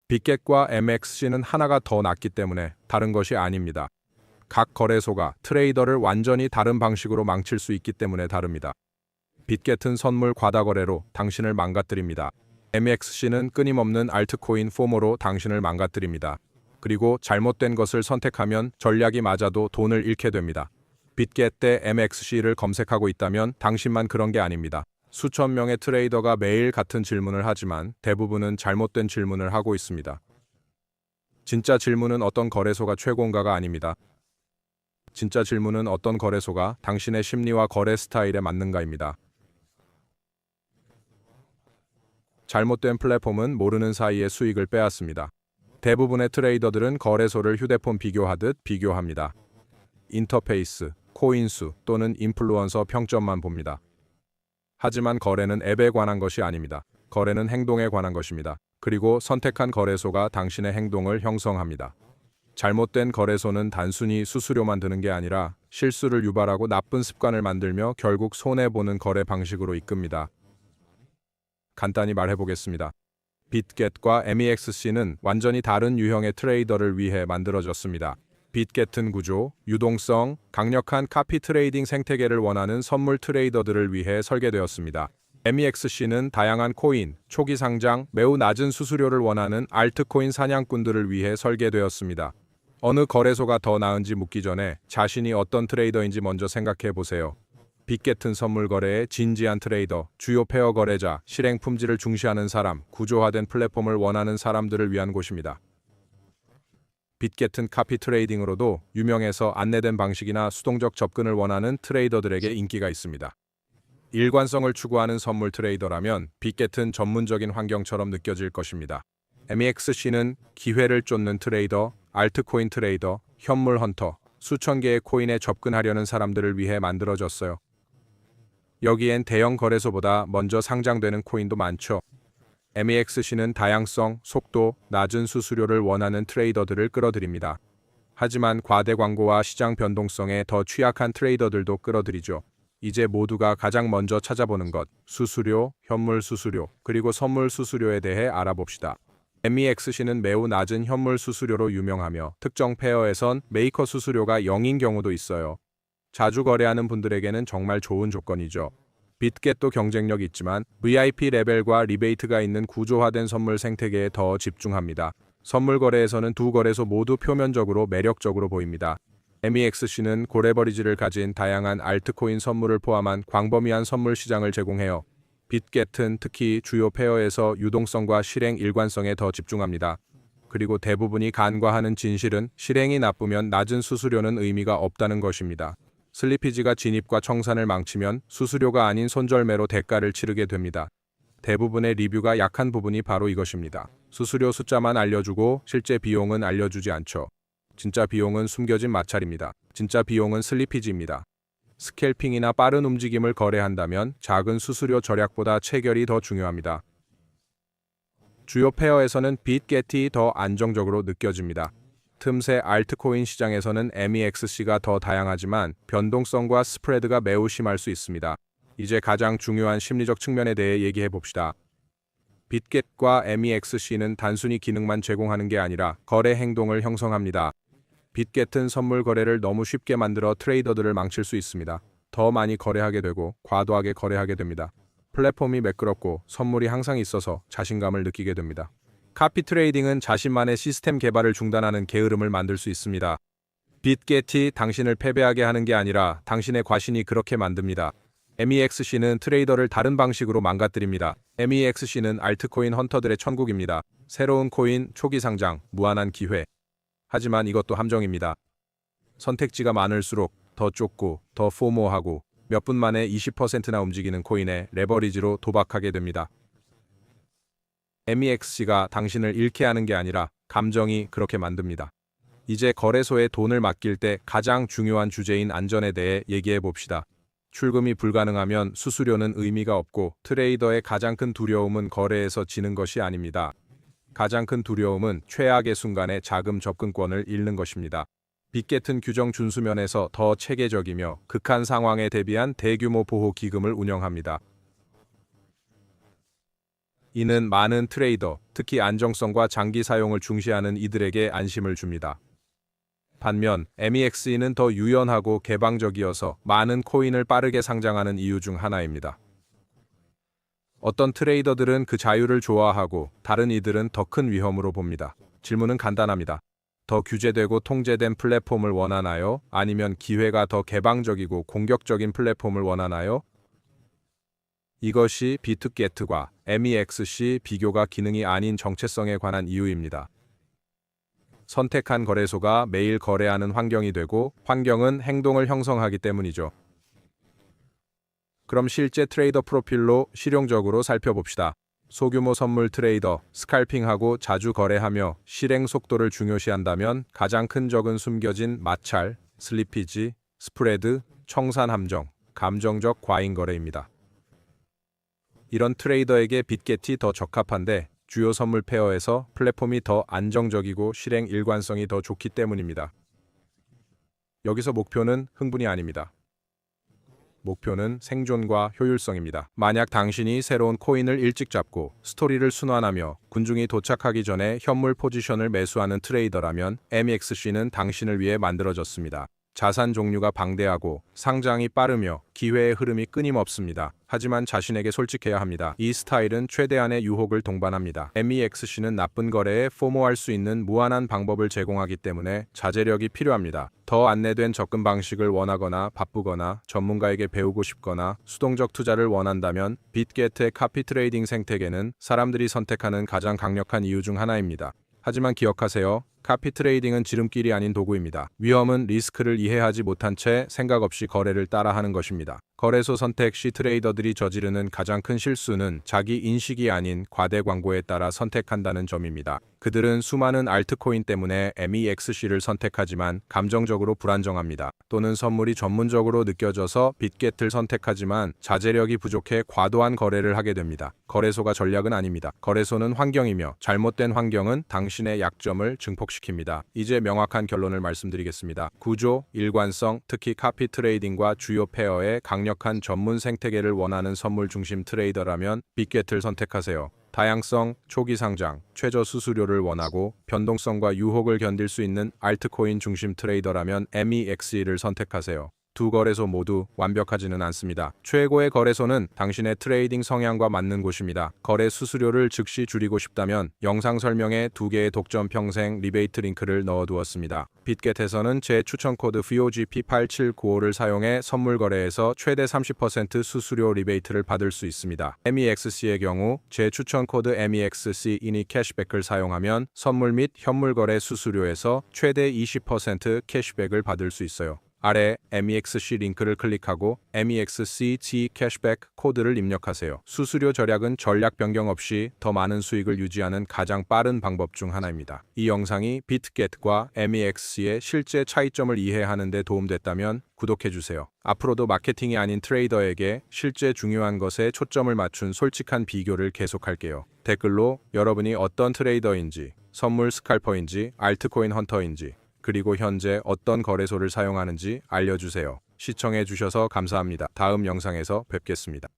빅겟과 MXC는 하나가 더 낫기 때문에 다른 것이 아닙니다. 각 거래소가 트레이더를 완전히 다른 방식으로 망칠 수 있기 때문에 다릅니다. 빅겟은 선물 과다 거래로 당신을 망가뜨립니다. MXC는 끊임없는 알트코인 포모로 당신을 망가뜨립니다. 그리고 잘못된 것을 선택하면 전략이 맞아도 돈을 잃게 됩니다. 빅겟 대 MXC를 검색하고 있다면 당신만 그런 게 아닙니다. 수천 명의 트레이더가 매일 같은 질문을 하지만 대부분은 잘못된 질문을 하고 있습니다. 진짜 질문은 어떤 거래소가 최고인가가 아닙니다. 진짜 질문은 어떤 거래소가 당신의 심리와 거래 스타일에 맞는가입니다. 잘못된 플랫폼은 모르는 사이에 수익을 빼앗습니다. 대부분의 트레이더들은 거래소를 휴대폰 비교하듯 비교합니다. 인터페이스, 코인수 또는 인플루언서 평점만 봅니다. 하지만 거래는 앱에 관한 것이 아닙니다. 거래는 행동에 관한 것입니다. 그리고 선택한 거래소가 당신의 행동을 형성합니다. 잘못된 거래소는 단순히 수수료만 드는 게 아니라 실수를 유발하고 나쁜 습관을 만들며 결국 손해보는 거래 방식으로 이끕니다. 간단히 말해보겠습니다. 빅겟과 MEXC는 완전히 다른 유형의 트레이더를 위해 만들어졌습니다. 빅겟은 구조, 유동성, 강력한 카피 트레이딩 생태계를 원하는 선물 트레이더들을 위해 설계되었습니다. MEXC는 다양한 코인, 초기 상장, 매우 낮은 수수료를 원하는 알트코인 사냥꾼들을 위해 설계되었습니다. 어느 거래소가 더 나은지 묻기 전에 자신이 어떤 트레이더인지 먼저 생각해 보세요. 빅겟은 선물 거래의 진지한 트레이더, 주요 페어 거래자, 실행 품질을 중시하는 사람, 구조화된 플랫폼을 원하는 사람들을 위한 곳입니다. 빅겟은 카피 트레이딩으로도 유명해서 안내된 방식이나 수동적 접근을 원하는 트레이더들에게 인기가 있습니다. 일관성을 추구하는 선물 트레이더라면 빅겟은 전문적인 환경처럼 느껴질 것입니다. MEXC는 기회를 쫓는 트레이더, 알트코인 트레이더, 현물 헌터, 수천 개의 코인에 접근하려는 사람들을 위해 만들어졌어요. 여기엔 대형 거래소보다 먼저 상장되는 코인도 많죠. MEXC는 다양성, 속도, 낮은 수수료를 원하는 트레이더들을 끌어들입니다. 하지만 과대 광고와 시장 변동성에 더 취약한 트레이더들도 끌어들이죠. 이제 모두가 가장 먼저 찾아보는 것, 수수료, 현물 수수료, 그리고 선물 수수료에 대해 알아봅시다. MEXC는 매우 낮은 현물 수수료로 유명하며 특정 페어에선 메이커 수수료가 0인 경우도 있어요. 자주 거래하는 분들에게는 정말 좋은 조건이죠. 빅겟도 경쟁력 있지만 VIP 레벨과 리베이트가 있는 구조화된 선물 생태계에 더 집중합니다. 선물 거래에서는 두 거래소 모두 표면적으로 매력적으로 보입니다. MEXC는 고레버리지를 가진 다양한 알트코인 선물을 포함한 광범위한 선물 시장을 제공해요. 빅겟은 특히 주요 페어에서 유동성과 실행 일관성에 더 집중합니다. 그리고 대부분이 간과하는 진실은 실행이 나쁘면 낮은 수수료는 의미가 없다는 것입니다. 슬리피지가 진입과 청산을 망치면 수수료가 아닌 손절매로 대가를 치르게 됩니다. 대부분의 리뷰가 약한 부분이 바로 이것입니다. 수수료 숫자만 알려주고 실제 비용은 알려주지 않죠. 진짜 비용은 숨겨진 마찰입니다. 진짜 비용은 슬리피지입니다. 스캘핑이나 빠른 움직임을 거래한다면 작은 수수료 절약보다 체결이 더 중요합니다. 주요 페어에서는 빅겟이 더 안정적으로 느껴집니다. 틈새 알트코인 시장에서는 MEXC가 더 다양하지만 변동성과 스프레드가 매우 심할 수 있습니다. 이제 가장 중요한 심리적 측면에 대해 얘기해 봅시다. 빅겟과 MEXC는 단순히 기능만 제공하는 게 아니라 거래 행동을 형성합니다. 빅겟은 선물 거래를 너무 쉽게 만들어 트레이더들을 망칠 수 있습니다. 더 많이 거래하게 되고 과도하게 거래하게 됩니다. 플랫폼이 매끄럽고 선물이 항상 있어서 자신감을 느끼게 됩니다. 카피 트레이딩은 자신만의 시스템 개발을 중단하는 게으름을 만들 수 있습니다. 빅겟이 당신을 패배하게 하는 게 아니라 당신의 과신이 그렇게 만듭니다. MEXC는 트레이더를 다른 방식으로 망가뜨립니다. MEXC는 알트코인 헌터들의 천국입니다. 새로운 코인, 초기 상장, 무한한 기회. 하지만 이것도 함정입니다. 선택지가 많을수록 더 좁고 더 포모하고 몇 분 만에 20%나 움직이는 코인에 레버리지로 도박하게 됩니다. MEXC가 당신을 잃게 하는 게 아니라 감정이 그렇게 만듭니다. 이제 거래소에 돈을 맡길 때 가장 중요한 주제인 안전에 대해 얘기해 봅시다. 출금이 불가능하면 수수료는 의미가 없고 트레이더의 가장 큰 두려움은 거래에서 지는 것이 아닙니다. 가장 큰 두려움은 최악의 순간에 자금 접근권을 잃는 것입니다. 빅겟은 규정 준수 면에서 더 체계적이며 극한 상황에 대비한 대규모 보호 기금을 운영합니다. 이는 많은 트레이더, 특히 안정성과 장기 사용을 중시하는 이들에게 안심을 줍니다. 반면 MEXE는 더 유연하고 개방적이어서 많은 코인을 빠르게 상장하는 이유 중 하나입니다. 어떤 트레이더들은 그 자유를 좋아하고 다른 이들은 더 큰 위험으로 봅니다. 질문은 간단합니다. 더 규제되고 통제된 플랫폼을 원하나요? 아니면 기회가 더 개방적이고 공격적인 플랫폼을 원하나요? 이것이 비트게트과 MEXC 비교가 기능이 아닌 정체성에 관한 이유입니다. 선택한 거래소가 매일 거래하는 환경이 되고 환경은 행동을 형성하기 때문이죠. 그럼 실제 트레이더 프로필로 실용적으로 살펴봅시다. 소규모 선물 트레이더, 스칼핑하고 자주 거래하며 실행 속도를 중요시한다면 가장 큰 적은 숨겨진 마찰, 슬리피지, 스프레드, 청산 함정, 감정적 과잉 거래입니다. 이런 트레이더에게 빗겟이 더 적합한데 주요 선물 페어에서 플랫폼이 더 안정적이고 실행 일관성이 더 좋기 때문입니다. 여기서 목표는 흥분이 아닙니다. 목표는 생존과 효율성입니다. 만약 당신이 새로운 코인을 일찍 잡고 스토리를 순환하며 군중이 도착하기 전에 현물 포지션을 매수하는 트레이더라면 MEXC는 당신을 위해 만들어졌습니다. 자산 종류가 방대하고 상장이 빠르며 기회의 흐름이 끊임없습니다. 하지만 자신에게 솔직해야 합니다. 이 스타일은 최대한의 유혹을 동반합니다. MEXC는 나쁜 거래에 포모할 수 있는 무한한 방법을 제공하기 때문에 자제력이 필요합니다. 더 안내된 접근 방식을 원하거나 바쁘거나 전문가에게 배우고 싶거나 수동적 투자를 원한다면 빗게트의 카피 트레이딩 생태계는 사람들이 선택하는 가장 강력한 이유 중 하나입니다. 하지만 기억하세요. 카피 트레이딩은 지름길이 아닌 도구입니다. 위험은 리스크를 이해하지 못한 채 생각 없이 거래를 따라하는 것입니다. 거래소 선택 시 트레이더들이 저지르는 가장 큰 실수는 자기 인식이 아닌 과대 광고에 따라 선택한다는 점입니다. 그들은 수많은 알트코인 때문에 MEXC를 선택하지만 감정적으로 불안정합니다. 또는 선물이 전문적으로 느껴져서 빗겟을 선택하지만 자제력이 부족해 과도한 거래를 하게 됩니다. 거래소가 전략은 아닙니다. 거래소는 환경이며 잘못된 환경은 당신의 약점을 증폭시킵니다. 이제 명확한 결론을 말씀드리겠습니다. 구조, 일관성, 특히 카피 트레이딩과 주요 페어의 강력한 전문 생태계를 원하는 선물 중심 트레이더라면 빗겟을 선택하세요. 다양성, 초기 상장, 최저 수수료를 원하고 변동성과 유혹을 견딜 수 있는 알트코인 중심 트레이더라면 MEXE를 선택하세요. 두 거래소 모두 완벽하지는 않습니다. 최고의 거래소는 당신의 트레이딩 성향과 맞는 곳입니다. 거래 수수료를 즉시 줄이고 싶다면 영상 설명에 2개의 독점 평생 리베이트 링크를 넣어두었습니다. 빗겟에서는 제 추천 코드 FOGP8795를 사용해 선물 거래에서 최대 30% 수수료 리베이트를 받을 수 있습니다. MEXC의 경우 제 추천 코드 MEXC 이니 캐시백을 사용하면 선물 및 현물 거래 수수료에서 최대 20% 캐시백을 받을 수 있어요. 아래 MEXC 링크를 클릭하고 MEXC 캐시백 코드를 입력하세요. 수수료 절약은 전략 변경 없이 더 많은 수익을 유지하는 가장 빠른 방법 중 하나입니다. 이 영상이 빗겟과 MEXC의 실제 차이점을 이해하는 데 도움됐다면 구독해주세요. 앞으로도 마케팅이 아닌 트레이더에게 실제 중요한 것에 초점을 맞춘 솔직한 비교를 계속할게요. 댓글로 여러분이 어떤 트레이더인지, 선물 스칼퍼인지, 알트코인 헌터인지, 그리고 현재 어떤 거래소를 사용하는지 알려주세요. 시청해주셔서 감사합니다. 다음 영상에서 뵙겠습니다.